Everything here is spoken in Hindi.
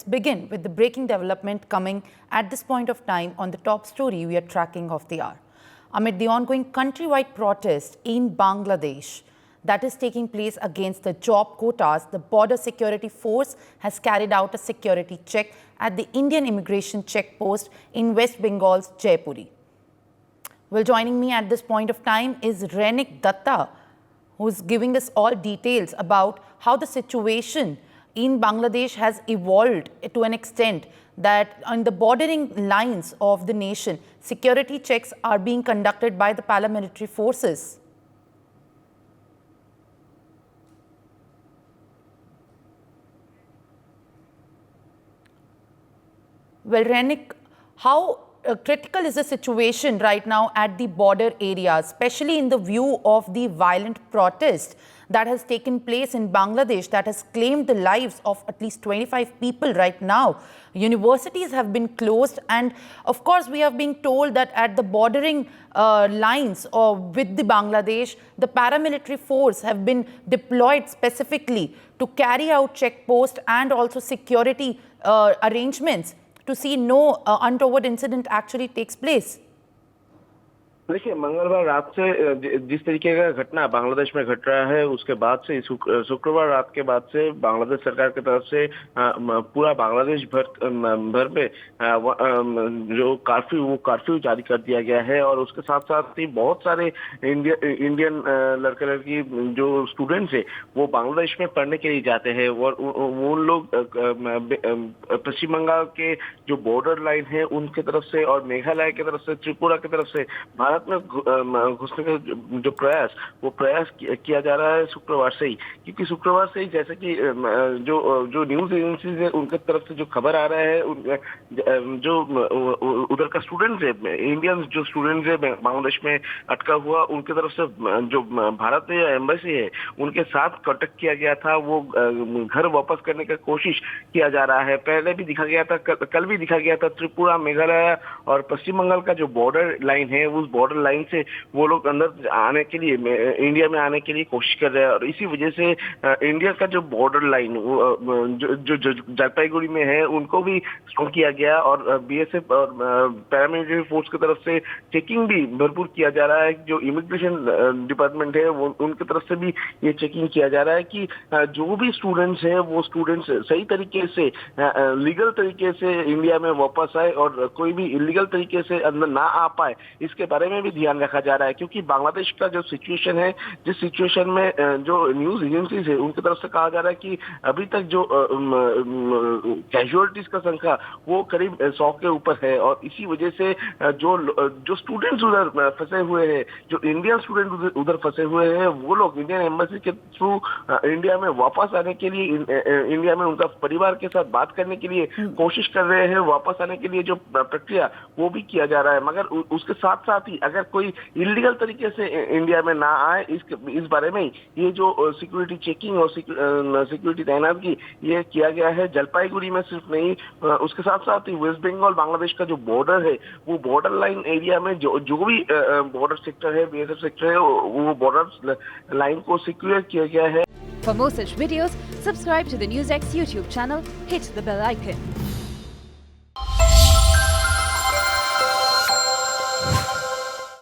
begin with the breaking development coming at this point of time on the top story we are tracking of the hour. Amid the ongoing countrywide protest in Bangladesh that is taking place against the job quotas, the Border Security Force has carried out a security check at the Indian immigration checkpost in West Bengal's Jaipuri. Well, joining me at this point of time is Renik Datta, who is giving us all details about how the situation in Bangladesh has evolved to an extent that on the bordering lines of the nation, security checks are being conducted by the paramilitary forces. Well, Renik, how critical is the situation right now at the border areas, especially in the view of the violent protest that has taken place in Bangladesh that has claimed the lives of at least 25 people right now? Universities have been closed, and of course we have been told that at the bordering lines with the Bangladesh, the paramilitary force have been deployed specifically to carry out checkposts and also security arrangements to see no untoward incident actually takes place. देखिए, मंगलवार रात से जिस तरीके का घटना बांग्लादेश में घट रहा है, उसके बाद से शुक्रवार रात के बाद से बांग्लादेश सरकार की तरफ से पूरा बांग्लादेश भर में जो कर्फ्यू जारी कर दिया गया है। और उसके साथ साथ ही बहुत सारे इंडियन लड़के लड़की जो स्टूडेंट्स है वो बांग्लादेश में पढ़ने के लिए जाते हैं, और उन लोग पश्चिम बंगाल के जो बॉर्डर लाइन है उनके तरफ से और मेघालय की तरफ से, त्रिपुरा की तरफ से भारत में घुसने का जो प्रयास किया जा रहा है शुक्रवार से ही। क्योंकि शुक्रवार से ही जैसे कि जो न्यूज एजेंसीज है उनके तरफ से जो खबर आ रहा है, जो उधर का स्टूडेंट्स है, इंडियन जो स्टूडेंट्स है बांग्लादेश में अटका हुआ, उनके तरफ से जो भारतीय एम्बेसी है उनके साथ कांटेक्ट किया गया था, वो घर वापस करने की कोशिश किया जा रहा है। पहले भी दिखा गया था, कल भी दिखा गया था, त्रिपुरा, मेघालय और पश्चिम बंगाल का जो बॉर्डर लाइन है उस बॉर्डर लाइन से वो लोग अंदर आने के लिए, इंडिया में आने के लिए कोशिश कर रहे हैं। और इसी वजह से इंडिया का जो बॉर्डर लाइन जो जलपाईगुड़ी में है उनको भी स्ट्रॉन्ग किया गया, और बीएसएफ और पैरामिलिट्री फोर्स की तरफ से चेकिंग भी भरपूर किया जा रहा है। जो इमिग्रेशन डिपार्टमेंट है वो उनकी तरफ से भी ये चेकिंग किया जा रहा है कि जो भी स्टूडेंट्स है वो स्टूडेंट्स सही तरीके से लीगल तरीके से इंडिया में वापस आए और कोई भी इलीगल तरीके से अंदर ना आ पाए, इसके बारे में भी ध्यान रखा जा रहा है। क्योंकि बांग्लादेश का जो सिचुएशन है, जिस सिचुएशन में जो न्यूज एजेंसीज है उनकी तरफ से कहा जा रहा है कि अभी तक जो कैजुअलिटीज का संख्या वो करीब 100 के ऊपर है। और इसी वजह से जो स्टूडेंट्स उधर फंसे हुए हैं, जो इंडियन स्टूडेंट उधर फंसे हुए हैं, वो लोग इंडियन एम्बेसी के थ्रू इंडिया में वापस आने के लिए, इंडिया में उनका परिवार के साथ बात करने के लिए कोशिश कर रहे हैं। वापस आने के लिए जो प्रक्रिया वो भी किया जा रहा है, मगर उसके साथ साथ ही अगर कोई इलीगल तरीके से इंडिया में ना आए, इस बारे में ये जो सिक्योरिटी चेकिंग और सिक्योरिटी तैनाती ये किया गया है। जलपाईगुड़ी में सिर्फ नहीं, उसके साथ साथ ही वेस्ट बंगाल बांग्लादेश का जो बॉर्डर है वो बॉर्डर लाइन एरिया में जो भी बॉर्डर सेक्टर है, बीएसएफ सेक्टर है, वो बॉर्डर लाइन को सिक्योर किया गया है। For more such videos, subscribe to the NewsX YouTube channel, hit the bell icon.